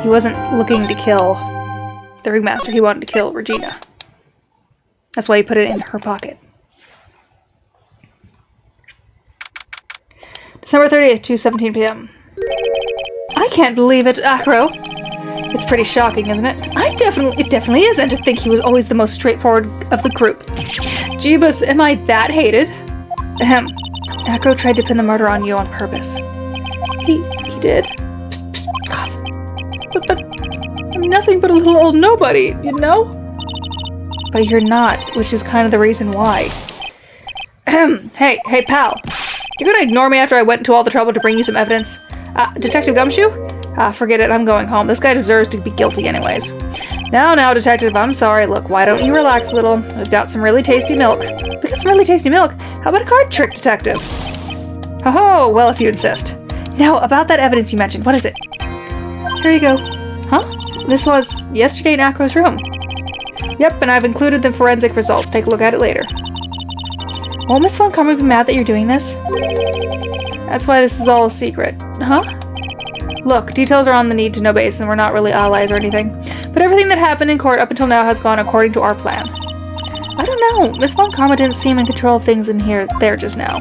He wasn't looking to kill the ringmaster, he wanted to kill Regina. That's why he put it in her pocket. December 30th, 2:17 p.m. I can't believe it, Acro. It's pretty shocking, isn't it? It definitely is, and to think he was always the most straightforward of the group. Jeebus, am I that hated? Ahem. Acro tried to pin the murder on you on purpose. He did? Psst, psst, cough. But I'm nothing but a little old nobody, you know? But you're not, which is kind of the reason why. Hey, pal. You're gonna ignore me after I went into all the trouble to bring you some evidence? Detective Gumshoe? Forget it, I'm going home. This guy deserves to be guilty anyways. Now, Detective, I'm sorry. Look, why don't you relax a little? We've got some really tasty milk. We got some really tasty milk? How about a card trick, Detective? Ho-ho, well, if you insist. Now, about that evidence you mentioned, what is it? Here you go. Huh? This was yesterday in Acro's room. Yep, and I've included the forensic results. Take a look at it later. Won't Miss Von Karma be mad that you're doing this? That's why this is all a secret. Huh? Look, details are on the need-to-know basis, and we're not really allies or anything. But everything that happened in court up until now has gone according to our plan. I don't know. Miss Von Karma didn't seem in control of things in there just now.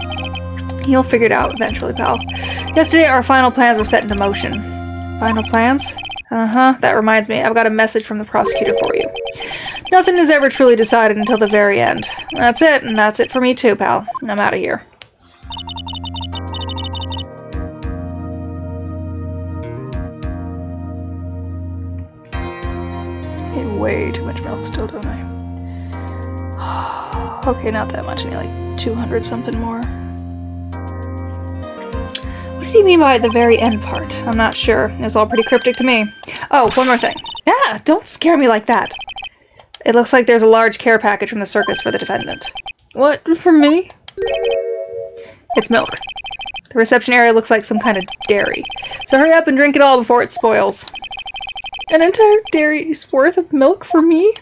You'll figure it out eventually, pal. Yesterday, our final plans were set into motion. Final plans? That reminds me. I've got a message from the prosecutor for you. Nothing is ever truly decided until the very end. That's it, and that's it for me too, pal. I'm out of here. I ate way too much milk still, don't I? Okay, not that much. I need like 200 something more. What did he mean by the very end part? I'm not sure. It was all pretty cryptic to me. Oh, one more thing. Yeah, don't scare me like that. It looks like there's a large care package from the circus for the defendant. What? For me? It's milk. The reception area looks like some kind of dairy. So hurry up and drink it all before it spoils. An entire dairy's worth of milk for me?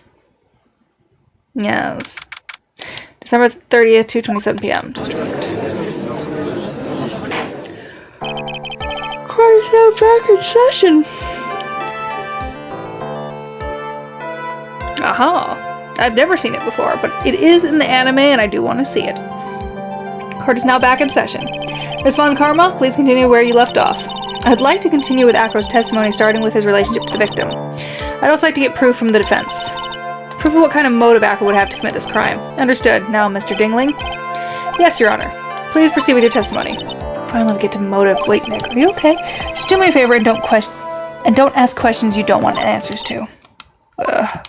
Yes. December 30th, 2:27 p.m. District. Court is now back in session. Aha! I've never seen it before, but it is in the anime and I do want to see it. Court is now back in session. Ms. Von Karma, please continue where you left off. I'd like to continue with Acro's testimony, starting with his relationship with the victim. I'd also like to get proof from the defense. Proof of what kind of motive Acro would have to commit this crime. Understood. Now, Mr. Dingling? Yes, Your Honor. Please proceed with your testimony. Finally, we get to motive. Wait, Nick, are you okay? Just do me a favor and don't ask questions you don't want answers to. Ugh.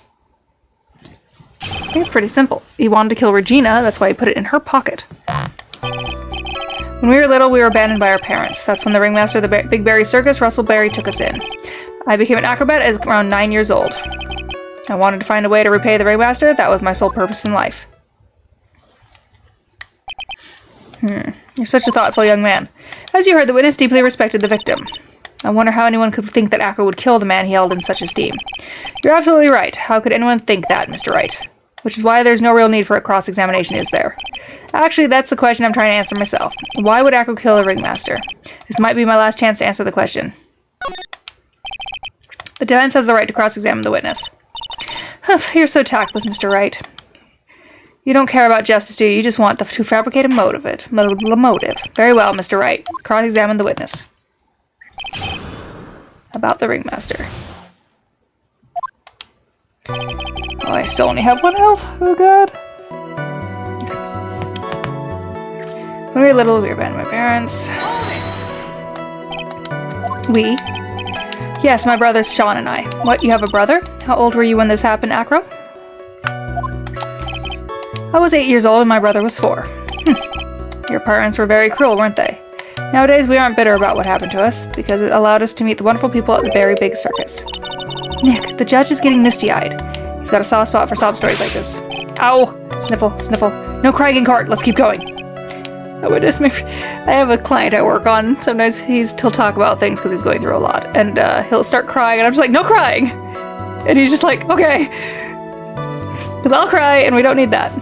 I think it's pretty simple. He wanted to kill Regina, that's why he put it in her pocket. When we were little, we were abandoned by our parents. That's when the ringmaster of the Big Berry Circus, Russell Berry, took us in. I became an acrobat as around 9 years old. I wanted to find a way to repay the ringmaster. That was my sole purpose in life. You're such a thoughtful young man. As you heard, the witness deeply respected the victim. I wonder how anyone could think that Acro would kill the man he held in such esteem. You're absolutely right. How could anyone think that, Mr. Wright? Which is why there's no real need for a cross-examination, is there? Actually, that's the question I'm trying to answer myself. Why would Acro kill a ringmaster? This might be my last chance to answer the question. The defense has the right to cross-examine the witness. You're so tactless, Mr. Wright. You don't care about justice, do you? You just want to fabricate a motive. Very well, Mr. Wright. Cross-examine the witness. About the ringmaster. Oh, I still only have 1 health. Oh, God. When we were little, we were abandoned by parents. We? Yes, my brothers Sean and I. What, you have a brother? How old were you when this happened, Acro? I was 8 years old and my brother was 4. Your parents were very cruel, weren't they? Nowadays, we aren't bitter about what happened to us, because it allowed us to meet the wonderful people at the Berry Big Circus. Nick, the judge is getting misty-eyed. He's got a soft spot for sob stories like this. Ow! Sniffle, sniffle. No crying in court, let's keep going. I have a client I work on. Sometimes he'll talk about things because he's going through a lot, and he'll start crying, and I'm just like, no crying! And he's just like, okay. Because I'll cry, and we don't need that.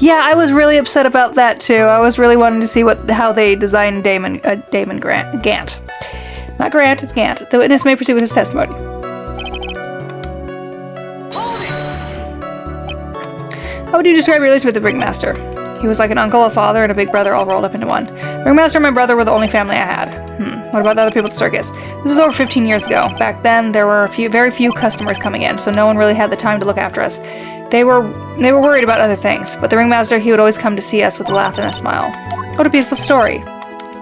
Yeah, I was really upset about that too. I was really wanting to see how they designed Damon Gant. Not Grant, it's Gant. The witness may proceed with his testimony. How would you describe your relationship with the Ringmaster? He was like an uncle, a father, and a big brother all rolled up into one. Ringmaster and my brother were the only family I had. What about the other people at the circus? This was over 15 years ago. Back then, there were very few customers coming in, so no one really had the time to look after us. They were worried about other things, but the Ringmaster, he would always come to see us with a laugh and a smile. What a beautiful story.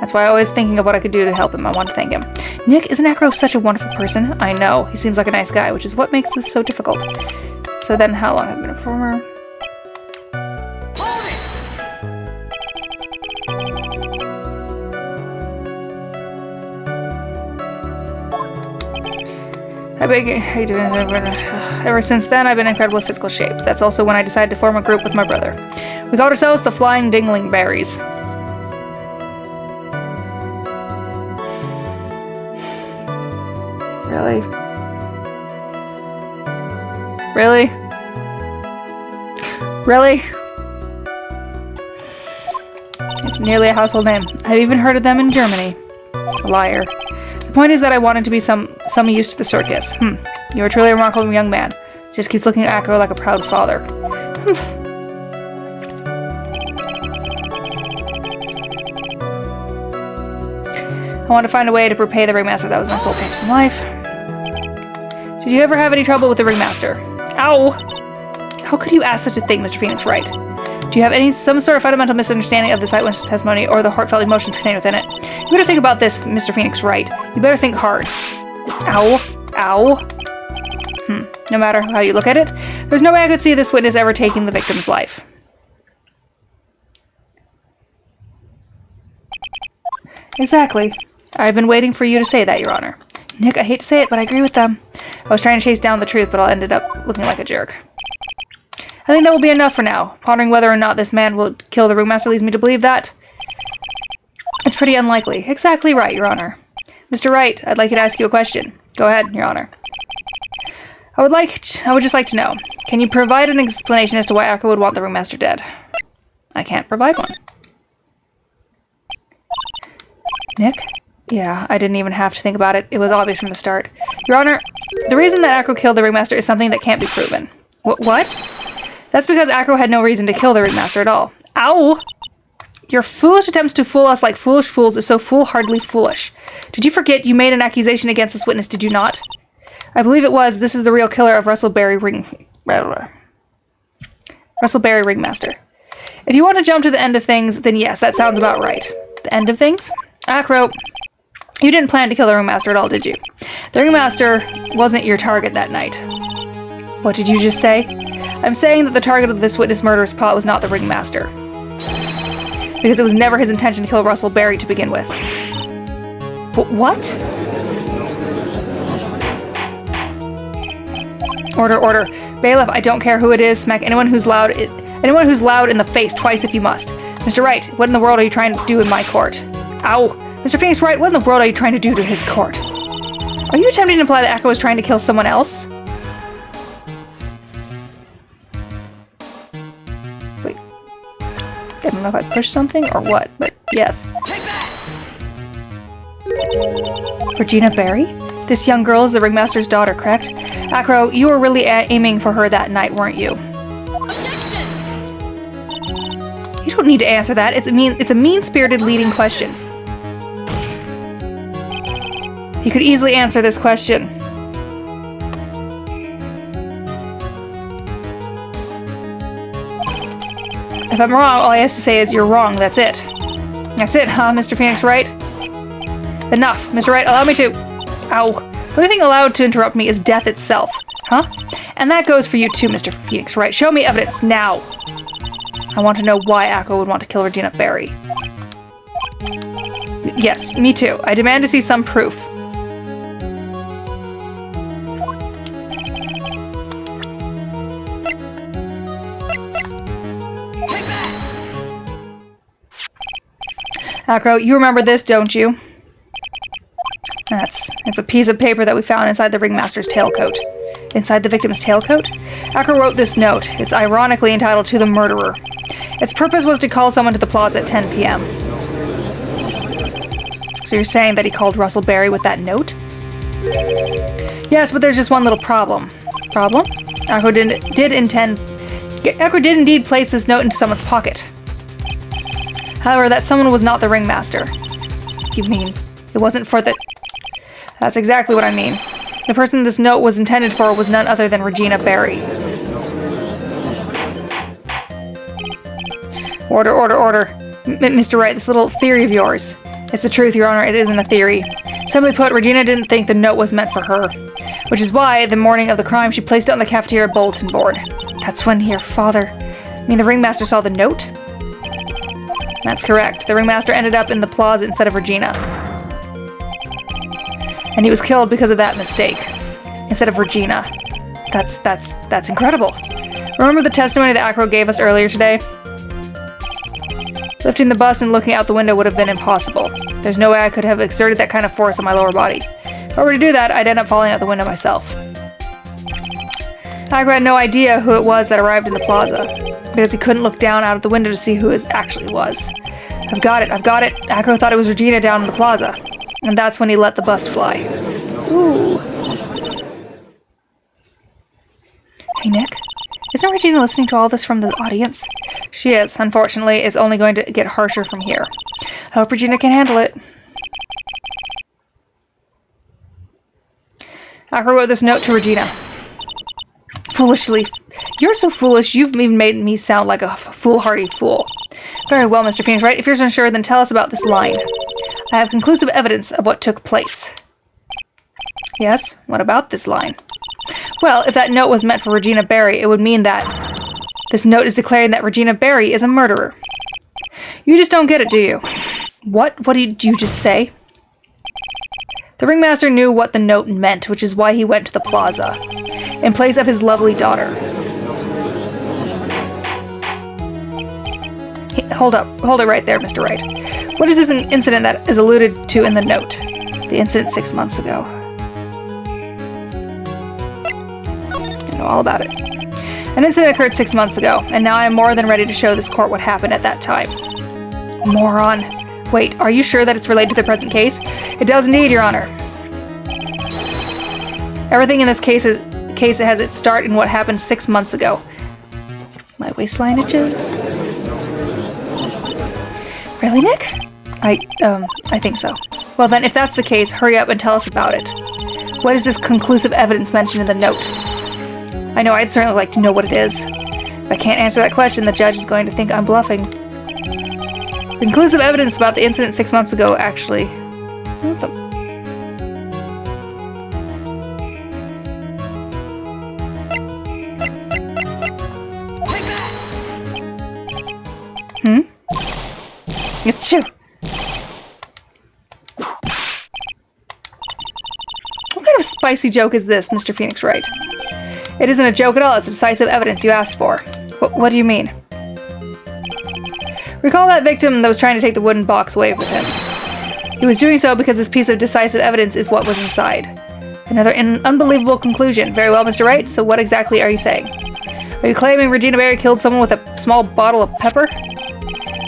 That's why I was thinking of what I could do to help him. I want to thank him. Nick, isn't Acro such a wonderful person? I know. He seems like a nice guy, which is what makes this so difficult. So then, how long have I been a performer? How you doing? Ever since then, I've been in incredible physical shape. That's also when I decided to form a group with my brother. We called ourselves the Flying Dingling Berries. Really? Really? Really? It's nearly a household name. I've even heard of them in Germany. Liar. The point is that I wanted to be some use to the circus. You are truly a remarkable young man. Just keeps looking at Acro like a proud father. I want to find a way to repay the Ringmaster. That was my sole purpose in life. Did you ever have any trouble with the Ringmaster? Ow! How could you ask such a thing, Mr. Phoenix Wright? Do you have some sort of fundamental misunderstanding of the eyewitness testimony or the heartfelt emotions contained within it? You better think about this, Mr. Phoenix Wright. You better think hard. Ow. Ow. No matter how you look at it, there's no way I could see this witness ever taking the victim's life. Exactly. I've been waiting for you to say that, Your Honor. Nick, I hate to say it, but I agree with them. I was trying to chase down the truth, but I ended up looking like a jerk. I think that will be enough for now. Pondering whether or not this man will kill the Ringmaster leads me to believe that it's pretty unlikely. Exactly right, Your Honor. Mr. Wright, I'd like you to ask you a question. Go ahead, Your Honor. I would just like to know, can you provide an explanation as to why Acro would want the Ringmaster dead? I can't provide one. Nick? Yeah, I didn't even have to think about it. It was obvious from the start. Your Honor, the reason that Acro killed the Ringmaster is something that can't be proven. What? That's because Acro had no reason to kill the Ringmaster at all. Ow! Your foolish attempts to fool us like foolish fools is so foolhardily foolish. Did you forget you made an accusation against this witness, did you not? I believe it was. This is the real killer of Russellberry Ringmaster. If you want to jump to the end of things, then yes, that sounds about right. The end of things? Acro, you didn't plan to kill the Ringmaster at all, did you? The Ringmaster wasn't your target that night. What did you just say? I'm saying that the target of this witness murder's plot was not the Ringmaster. Because it was never his intention to kill Russellberry to begin with. What? Order. Bailiff, I don't care who it is. Smack anyone who's loud in the face twice if you must. Mr. Wright, what in the world are you trying to do in my court? Ow! Mr. Phoenix Wright, what in the world are you trying to do to his court? Are you attempting to imply that Acro was trying to kill someone else? Wait. I don't know if I pushed something or what, but yes. Regina Berry? This young girl is the Ringmaster's daughter, correct? Acro, you were really aiming for her that night, weren't you? Objection! You don't need to answer that. It's a mean-spirited leading question. You could easily answer this question. If I'm wrong, all I have to say is you're wrong. That's it. That's it, huh, Mr. Phoenix Wright? Enough. Mr. Wright, allow me to... Ow. The only thing allowed to interrupt me is death itself. Huh? And that goes for you too, Mr. Phoenix Wright. Show me evidence now. I want to know why Acro would want to kill Regina Berry. Yes, me too. I demand to see some proof. Acro, you remember this, don't you? It's a piece of paper that we found inside the Ringmaster's tailcoat. Inside the victim's tailcoat? Acro wrote this note. It's ironically entitled, "To the Murderer." Its purpose was to call someone to the plaza at 10 p.m. So you're saying that he called Russell Berry with that note? Yes, but there's just one little problem. Problem? Akro did indeed place this note into someone's pocket. However, that someone was not the ringmaster. You mean it wasn't for the... That's exactly what I mean. The person this note was intended for was none other than Regina Berry. Order, order, order. Mr. Wright, this little theory of yours. It's the truth, Your Honor, it isn't a theory. Simply put, Regina didn't think the note was meant for her. Which is why, the morning of the crime, she placed it on the cafeteria bulletin board. That's when your father... I mean, the ringmaster saw the note? That's correct. The ringmaster ended up in the plaza instead of Regina. And he was killed because of that mistake. Instead of Regina. That's incredible. Remember the testimony that Akro gave us earlier today? Lifting the bust and looking out the window would have been impossible. There's no way I could have exerted that kind of force on my lower body. If I were to do that, I'd end up falling out the window myself. Akro had no idea who it was that arrived in the plaza, because he couldn't look down out of the window to see who it actually was. I've got it. Akro thought it was Regina down in the plaza. And that's when he let the bust fly. Ooh. Hey, Nick. Isn't Regina listening to all this from the audience? She is. Unfortunately, it's only going to get harsher from here. I hope Regina can handle it. Akro wrote this note to Regina. Foolishly. You're so foolish, you've even made me sound like a foolhardy fool. Very well, Mr. Phoenix Wright. If you're so sure, then tell us about this line. I have conclusive evidence of what took place. Yes? What about this line? Well, if that note was meant for Regina Berry, it would mean that this note is declaring that Regina Berry is a murderer. You just don't get it, do you? What? What did you just say? The ringmaster knew what the note meant, which is why he went to the plaza, in place of his lovely daughter. Hold it right there, Mr. Wright. What is this incident that is alluded to in the note? The incident 6 months ago. I know all about it. An incident occurred 6 months ago, and now I am more than ready to show this court what happened at that time. Moron. Wait, are you sure that it's related to the present case? It does indeed, Your Honor. Everything in this case has its start in what happened 6 months ago. My waistline itches? Really, Nick? I think so. Well then, if that's the case, hurry up and tell us about it. What is this conclusive evidence mentioned in the note? I know, I'd certainly like to know what it is. If I can't answer that question, the judge is going to think I'm bluffing. Conclusive evidence about the incident 6 months ago, actually. Isn't it the... It's you. What kind of spicy joke is this, Mr. Phoenix Wright? It isn't a joke at all, it's decisive evidence you asked for. What do you mean? Recall that victim that was trying to take the wooden box away with him. He was doing so because this piece of decisive evidence is what was inside. Another unbelievable conclusion. Very well, Mr. Wright, so what exactly are you saying? Are you claiming Regina Berry killed someone with a small bottle of pepper?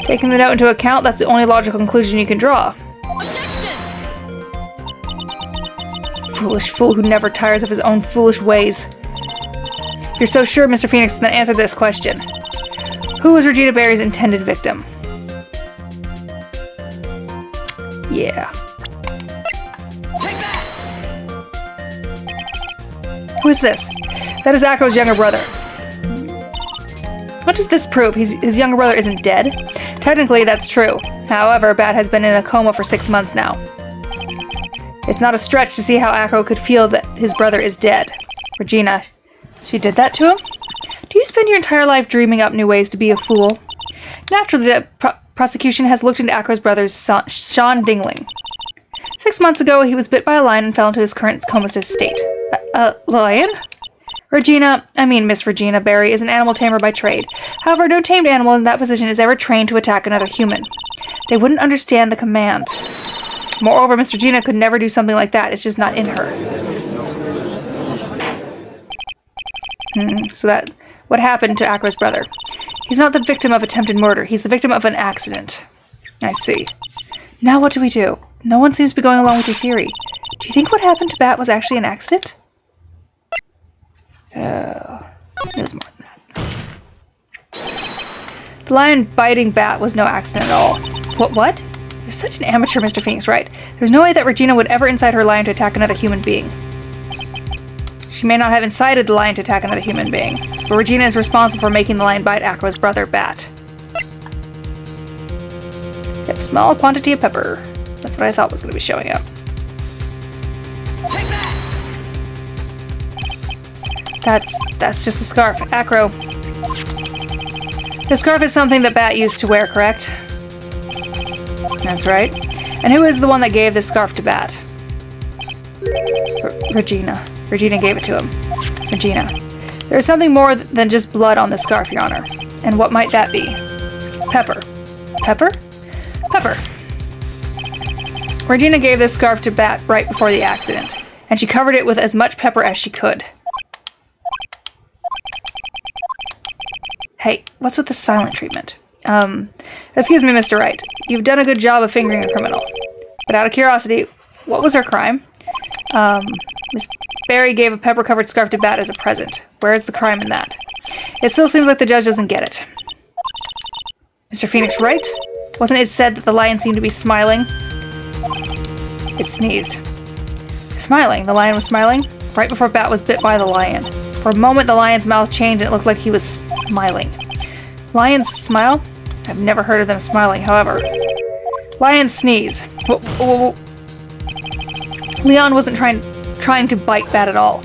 Taking the note into account, that's the only logical conclusion you can draw. Objection! Foolish fool who never tires of his own foolish ways. If you're so sure, Mr. Phoenix, then answer this question. Who was Regina Berry's intended victim? Yeah. Take that! Who is this? That is Akro's younger brother. What does this prove? His younger brother isn't dead? Technically, that's true. However, Bat has been in a coma for 6 months now. It's not a stretch to see how Akro could feel that his brother is dead. Regina, she did that to him? Do you spend your entire life dreaming up new ways to be a fool? Naturally, the prosecution has looked into Akro's brother's son, Sean Dingling. 6 months ago, he was bit by a lion and fell into his current comatose state. A lion? Miss Regina Berry is an animal tamer by trade. However, no tamed animal in that position is ever trained to attack another human. They wouldn't understand the command. Moreover, Miss Regina could never do something like that. It's just not in her. So what happened to Akro's brother? He's not the victim of attempted murder. He's the victim of an accident. I see. Now what do we do? No one seems to be going along with your theory. Do you think what happened to Bat was actually an accident? It was more than that. The lion biting Bat was no accident at all. What? You're such an amateur, Mr. Phoenix Wright. There's no way that Regina would ever incite her lion to attack another human being. She may not have incited the lion to attack another human being, but Regina is responsible for making the lion bite Acro's brother, Bat. Yep, small quantity of pepper. That's what I thought was going to be showing up. Take that! That's just a scarf. Acro. The scarf is something that Bat used to wear, correct? That's right. And who is the one that gave this scarf to Bat? Regina. Regina gave it to him. Regina. There is something more than just blood on this scarf, Your Honor. And what might that be? Pepper. Pepper? Pepper. Regina gave this scarf to Bat right before the accident, and she covered it with as much pepper as she could. Hey, what's with the silent treatment? Excuse me, Mr. Wright. You've done a good job of fingering a criminal. But out of curiosity, what was her crime? Miss Barry gave a pepper-covered scarf to Bat as a present. Where is the crime in that? It still seems like the judge doesn't get it. Mr. Phoenix Wright? Wasn't it said that the lion seemed to be smiling? It sneezed. Smiling? The lion was smiling? Right before Bat was bit by the lion. For a moment, the lion's mouth changed and it looked like he was smiling. Lions smile? I've never heard of them smiling, however. Lions sneeze. Whoa. Leon wasn't trying to bite Bat at all.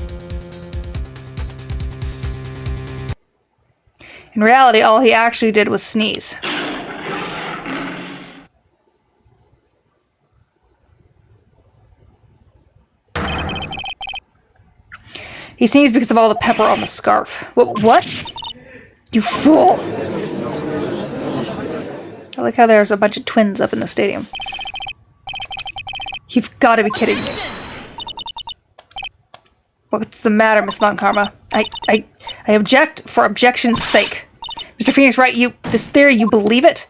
In reality, all he actually did was sneeze. He sneezed because of all the pepper on the scarf. What? You fool! I like how there's a bunch of twins up in the stadium. You've got to be kidding me. What's the matter, Miss Von Karma? I object for objection's sake. Mr. Phoenix Wright, this theory, you believe it?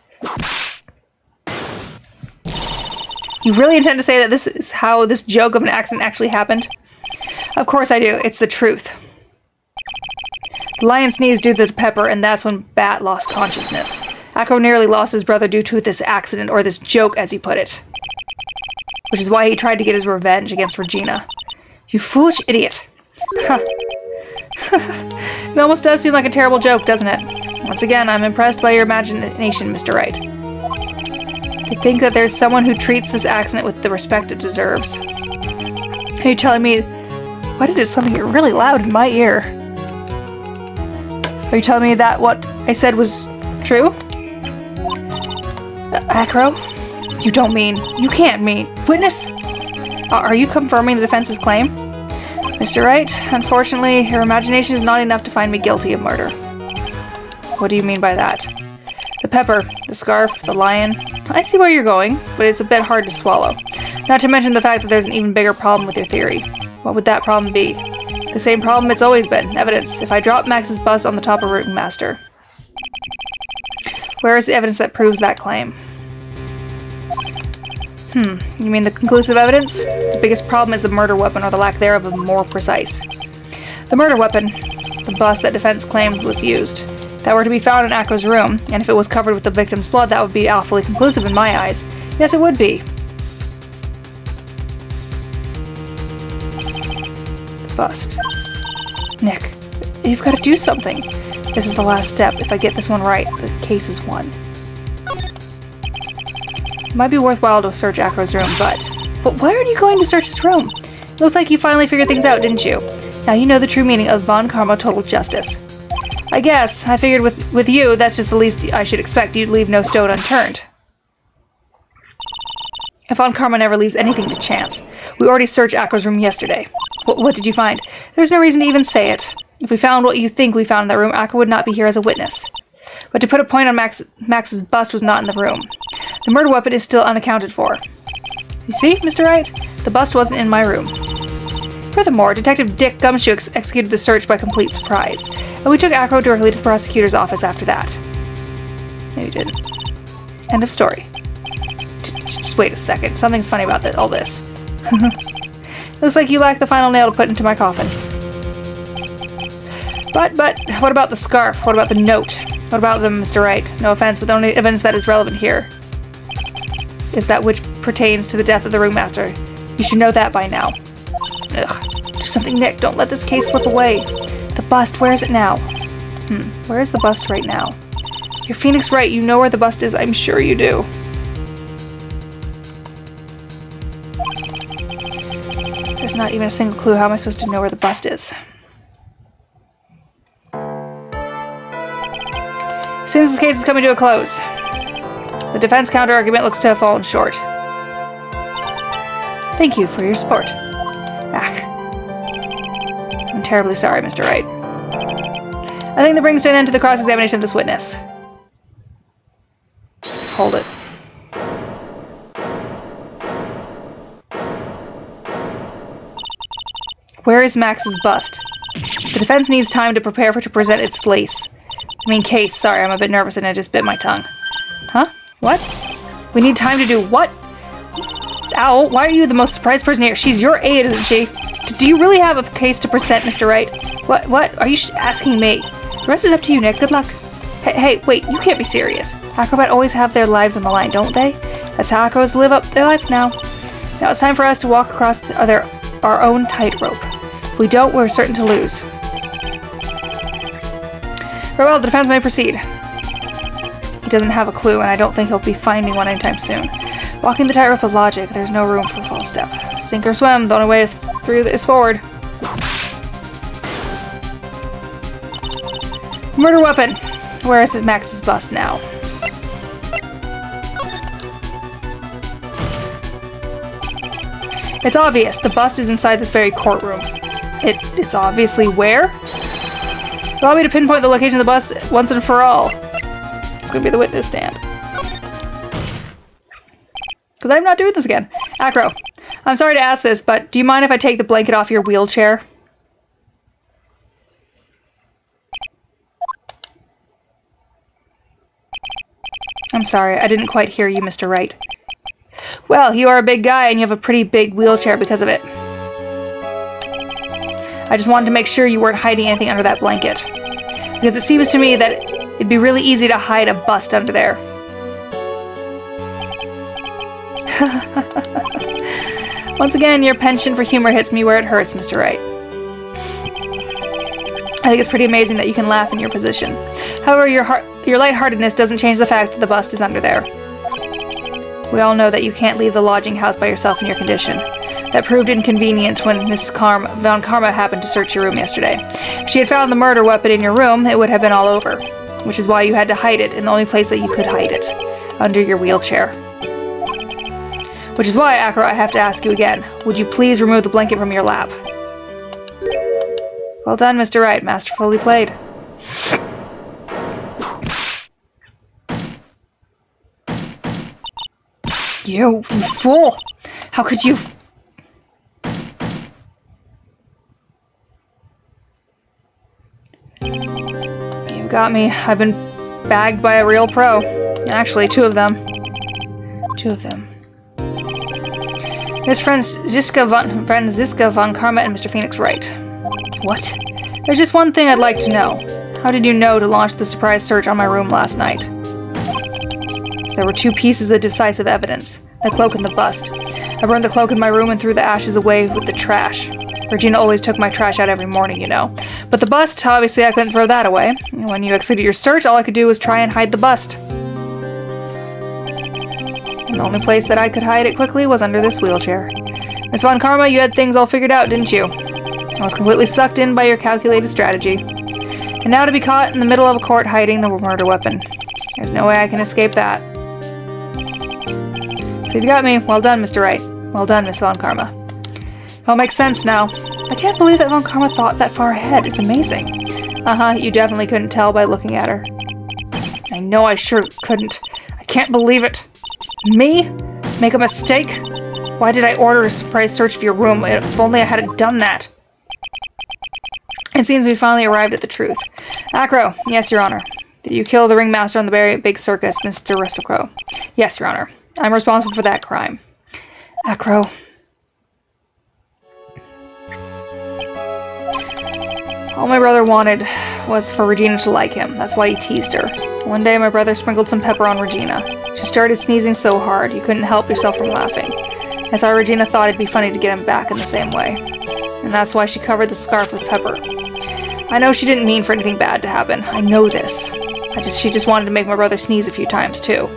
You really intend to say that this is how this joke of an accident actually happened? Of course I do. It's the truth. The lion sneezed due to the pepper, and that's when Bat lost consciousness. Acro nearly lost his brother due to this accident, or this joke, as he put it. Which is why he tried to get his revenge against Regina. You foolish idiot. It almost does seem like a terrible joke, doesn't it? Once again, I'm impressed by your imagination, Mr. Wright. To think that there's someone who treats this accident with the respect it deserves. Are you telling me... Why did something get really loud in my ear? Are you telling me that what I said was true? Acro? You don't mean... You can't mean... Witness? Are you confirming the defense's claim? Mr. Wright, unfortunately, your imagination is not enough to find me guilty of murder. What do you mean by that? The pepper, the scarf, the lion... I see where you're going, but it's a bit hard to swallow. Not to mention the fact that there's an even bigger problem with your theory. What would that problem be? The same problem it's always been. Evidence. If I drop Max's bust on the top of Routenmaster. Where is the evidence that proves that claim? You mean the conclusive evidence? The biggest problem is the murder weapon, or the lack thereof of more precise. The murder weapon, the bust that defense claimed was used. If that were to be found in Acro's room, and if it was covered with the victim's blood, that would be awfully conclusive in my eyes. Yes, it would be. The bust. Nick, you've got to do something. This is the last step. If I get this one right, the case is won. It might be worthwhile to search Acro's room, but why aren't you going to search his room? It looks like you finally figured things out, didn't you? Now you know the true meaning of Von Karma Total Justice. I guess. I figured with you, that's just the least I should expect. You'd leave no stone unturned. If Von Karma never leaves anything to chance. We already searched Acro's room yesterday. What did you find? There's no reason to even say it. If we found what you think we found in that room, Acro would not be here as a witness. But to put a point on Max's bust was not in the room. The murder weapon is still unaccounted for. You see, Mr. Wright? The bust wasn't in my room. Furthermore, Detective Dick Gumshoe executed the search by complete surprise, and we took Acro directly to the prosecutor's office after that. No, you didn't. End of story. Just wait a second. Something's funny about all this. Looks like you lack the final nail to put into my coffin. But, what about the scarf? What about the note? What about them, Mr. Wright? No offense, but the only evidence that is relevant here is that which pertains to the death of the ringmaster. You should know that by now. Ugh. Do something, Nick. Don't let this case slip away. The bust, where is it now? Where is the bust right now? You're Phoenix Wright. You know where the bust is. I'm sure you do. There's not even a single clue. How am I supposed to know where the bust is? Seems this case is coming to a close. The defense counter-argument looks to have fallen short. Thank you for your support. I'm terribly sorry, Mr. Wright. I think that brings to an end to the cross-examination of this witness. Hold it. Where is Max's bust? The defense needs time to prepare for to present its case. Sorry, I'm a bit nervous and I just bit my tongue. Huh? What? We need time to do what? Ow, why are you the most surprised person here? She's your aide, isn't she? Do you really have a case to present, Mr. Wright? What? Are you asking me? The rest is up to you, Nick. Good luck. Hey, wait, you can't be serious. Acrobat always have their lives on the line, don't they? That's how acros live up their life now. Now it's time for us to walk across our own tightrope. If we don't, we're certain to lose. Very well, the defense may proceed. He doesn't have a clue, and I don't think he'll be finding one anytime soon. Walking the tightrope with logic, there's no room for a false step. Sink or swim, the only way through is forward. Murder weapon! Where is Max's bust now? It's obvious. The bust is inside this very courtroom. It's obviously where? Allow me to pinpoint the location of the bust once and for all. It's gonna be the witness stand. Because I'm not doing this again. Acro, I'm sorry to ask this, but do you mind if I take the blanket off your wheelchair? I'm sorry, I didn't quite hear you, Mr. Wright. Well, you are a big guy and you have a pretty big wheelchair because of it. I just wanted to make sure you weren't hiding anything under that blanket. Because it seems to me that it'd be really easy to hide a bust under there. Once again, your penchant for humor hits me where it hurts, Mr. Wright. I think it's pretty amazing that you can laugh in your position. However, your lightheartedness doesn't change the fact that the bust is under there. We all know that you can't leave the lodging house by yourself in your condition. That proved inconvenient when Miss Von Karma happened to search your room yesterday. If she had found the murder weapon in your room, it would have been all over. Which is why you had to hide it in the only place that you could hide it. Under your wheelchair. Which is why, Acro, I have to ask you again. Would you please remove the blanket from your lap? Well done, Mr. Wright. Masterfully played. You fool! How could you... You got me. I've been bagged by a real pro. Actually, two of them. Miss Franziska von Karma and Mr. Phoenix Wright. What? There's just one thing I'd like to know. How did you know to launch the surprise search on my room last night? There were two pieces of decisive evidence. The cloak and the bust. I burned the cloak in my room and threw the ashes away with the trash. Regina always took my trash out every morning, you know. But the bust, obviously I couldn't throw that away. When you exited your search, all I could do was try and hide the bust. And the only place that I could hide it quickly was under this wheelchair. Miss Von Karma, you had things all figured out, didn't you? I was completely sucked in by your calculated strategy. And now to be caught in the middle of a court hiding the murder weapon. There's no way I can escape that. So you got me. Well done, Mr. Wright. Well done, Miss Von Karma. It all makes sense now. I can't believe that Von Karma thought that far ahead. It's amazing. You definitely couldn't tell by looking at her. I know I sure couldn't. I can't believe it. Me? Make a mistake? Why did I order a surprise search of your room? If only I hadn't done that. It seems we finally arrived at the truth. Acro, yes, Your Honor. Did you kill the ringmaster on the very big circus, Mr. Risocro? Yes, Your Honor. I'm responsible for that crime. Acro. All my brother wanted was for Regina to like him. That's why he teased her. One day, my brother sprinkled some pepper on Regina. She started sneezing so hard, you couldn't help yourself from laughing. That's why Regina thought it'd be funny to get him back in the same way. And that's why she covered the scarf with pepper. I know she didn't mean for anything bad to happen. I know this. She just wanted to make my brother sneeze a few times, too.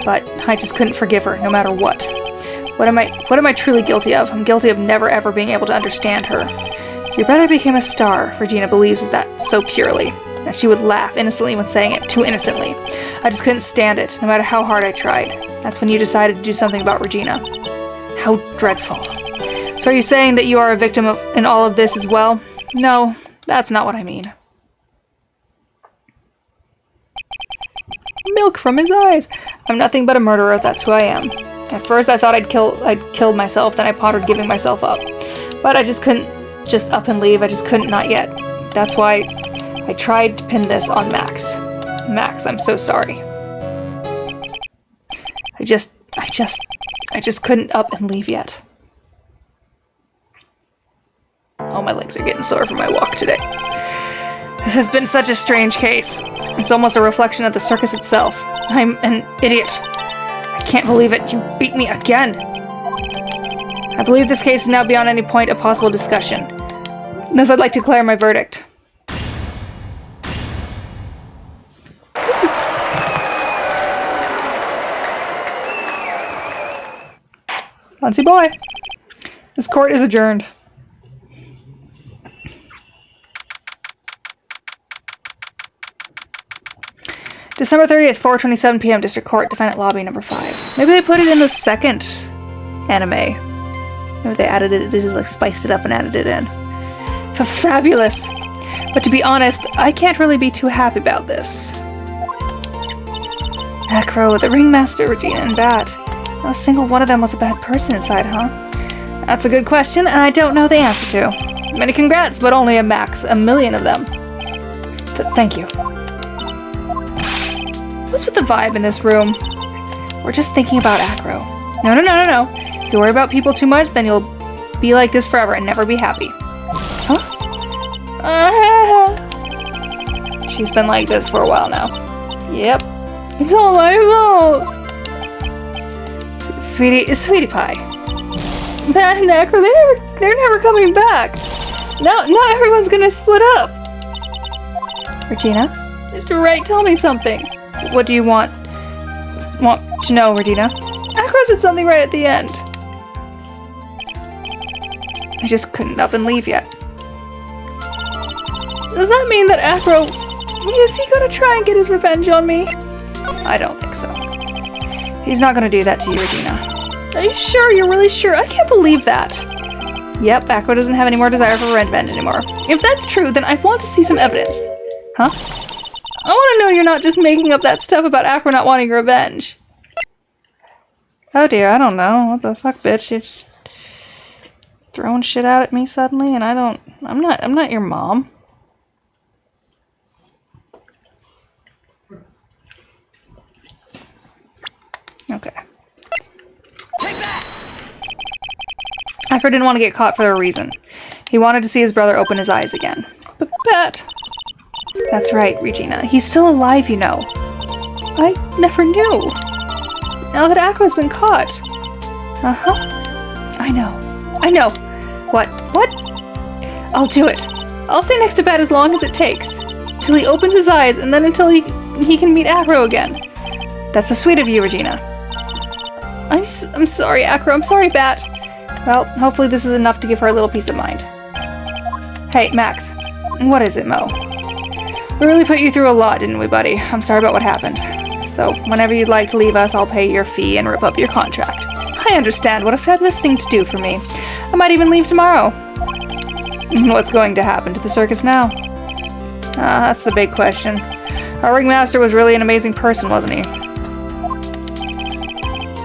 But I just couldn't forgive her, no matter what. What am I truly guilty of? I'm guilty of never ever being able to understand her. Your brother became a star. Regina believes that so purely. And she would laugh innocently when saying it, too innocently. I just couldn't stand it, no matter how hard I tried. That's when you decided to do something about Regina. How dreadful. So are you saying that you are a victim in all of this as well? No, that's not what I mean. Milk from his eyes. I'm nothing but a murderer, that's who I am. At first I thought I'd killed myself, then I pondered giving myself up. But I just couldn't just up and leave, I just couldn't, not yet. That's why I tried to pin this on Max. Max, I'm so sorry. I just couldn't up and leave yet. Oh, my legs are getting sore from my walk today. This has been such a strange case. It's almost a reflection of the circus itself. I'm an idiot. I can't believe it. You beat me again. I believe this case is now beyond any point of possible discussion. Thus, I'd like to declare my verdict. Fancy boy. This court is adjourned. December 30th, 4:27 p.m. District Court, Defendant Lobby number 5. Maybe they put it in the second anime. Maybe they added it, like spiced it up and added it in. Fabulous! But to be honest, I can't really be too happy about this. Acro, the ringmaster, Regina, and Bat. Not a single one of them was a bad person inside, huh? That's a good question, and I don't know the answer to. Many congrats, but only a max, a million of them. Thank you. What's with the vibe in this room? We're just thinking about Acro. No. If you worry about people too much, then you'll be like this forever and never be happy. Huh? She's been like this for a while now. Yep. It's all my fault. Sweetie pie. That and Acro, they're never coming back. Now everyone's gonna split up. Regina? Mr. Wright, tell me something. What do you want to know, Regina? Acro said something right at the end. I just couldn't up and leave yet. Does that mean that Acro... Is he gonna try and get his revenge on me? I don't think so. He's not gonna do that to you, Regina. Are you sure? You're really sure? I can't believe that. Yep, Acro doesn't have any more desire for revenge anymore. If that's true, then I want to see some evidence. Huh? I want to know you're not just making up that stuff about Acro not wanting revenge. Oh dear, I don't know. What the fuck, bitch? You're just throwing shit out at me suddenly, and I'm not your mom. Okay. Take that! Acro didn't want to get caught for a reason. He wanted to see his brother open his eyes again. But Pat... That's right, Regina. He's still alive, you know. I never knew. Now that Acro's been caught. Uh-huh. I know. What? I'll do it. I'll stay next to Bat as long as it takes. Till he opens his eyes, and then until he can meet Acro again. That's so sweet of you, Regina. I'm sorry, Acro. I'm sorry, Bat. Well, hopefully this is enough to give her a little peace of mind. Hey, Max. What is it, Mo? We really put you through a lot, didn't we, buddy? I'm sorry about what happened. So, whenever you'd like to leave us, I'll pay your fee and rip up your contract. I understand. What a fabulous thing to do for me. I might even leave tomorrow. What's going to happen to the circus now? That's the big question. Our ringmaster was really an amazing person, wasn't he?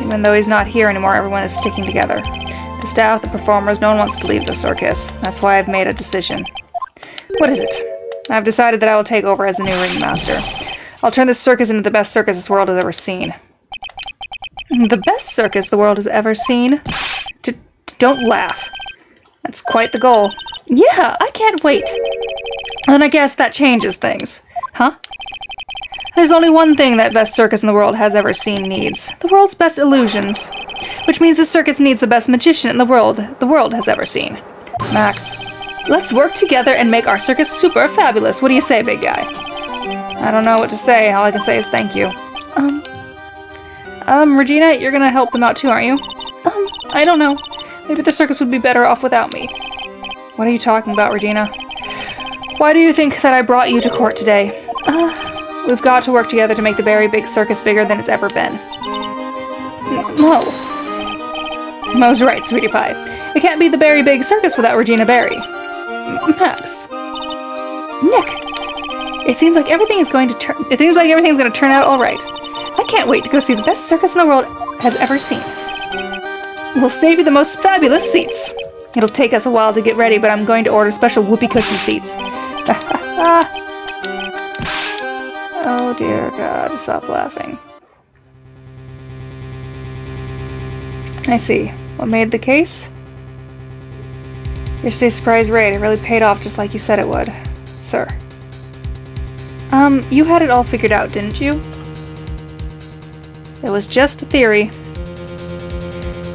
Even though he's not here anymore, everyone is sticking together. The staff, the performers, no one wants to leave the circus. That's why I've made a decision. What is it? I've decided that I will take over as the new ringmaster. I'll turn this circus into the best circus this world has ever seen. The best circus the world has ever seen? Don't laugh. That's quite the goal. Yeah, I can't wait. And I guess that changes things. Huh? There's only one thing that best circus in the world has ever seen needs. The world's best illusions. Which means this circus needs the best magician in the world has ever seen. Max, let's work together and make our circus super fabulous. What do you say, big guy? I don't know what to say. All I can say is thank you. Regina, you're gonna help them out too, aren't you? I don't know. Maybe the circus would be better off without me. What are you talking about, Regina? Why do you think that I brought you to court today? We've got to work together to make the Berry Big Circus bigger than it's ever been. Mo. Mo's right, sweetie pie. It can't be the Berry Big Circus without Regina Berry. Max. Nick. It seems like everything's going to turn out all right. I can't wait to go see the best circus in the world has ever seen. We'll save you the most fabulous seats. It'll take us a while to get ready, but I'm going to order special whoopee cushion seats. Oh dear God, stop laughing. I see. What made the case? Yesterday's surprise raid. It really paid off just like you said it would. Sir. You had it all figured out, didn't you? It was just a theory.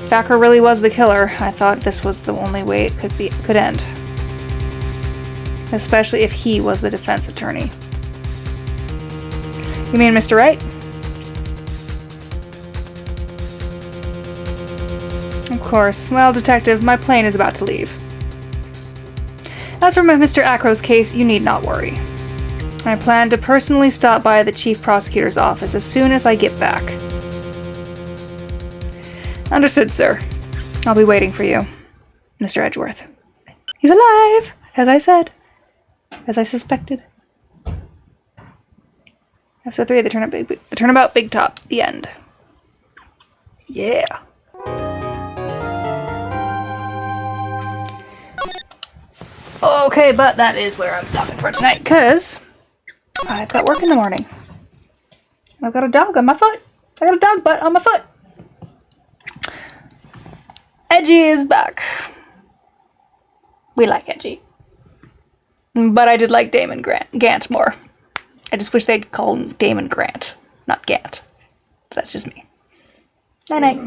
If Acker really was the killer, I thought this was the only way it could end. Especially if he was the defense attorney. You mean Mr. Wright? Of course. Well, Detective, my plane is about to leave. As for Mr. Acro's case, you need not worry. I plan to personally stop by the Chief Prosecutor's office as soon as I get back. Understood, sir. I'll be waiting for you, Mr. Edgeworth. He's alive, as I said. As I suspected. Episode 3, the Turnabout Big Top. The end. Yeah. Okay, but that is where I'm stopping for tonight, because I've got work in the morning. I've got a dog on my foot. I got a dog butt on my foot. Edgy is back. We like Edgy. But I did like Damon Gant more. I just wish they'd call him Damon Grant, not Gant. But that's just me. Night-night.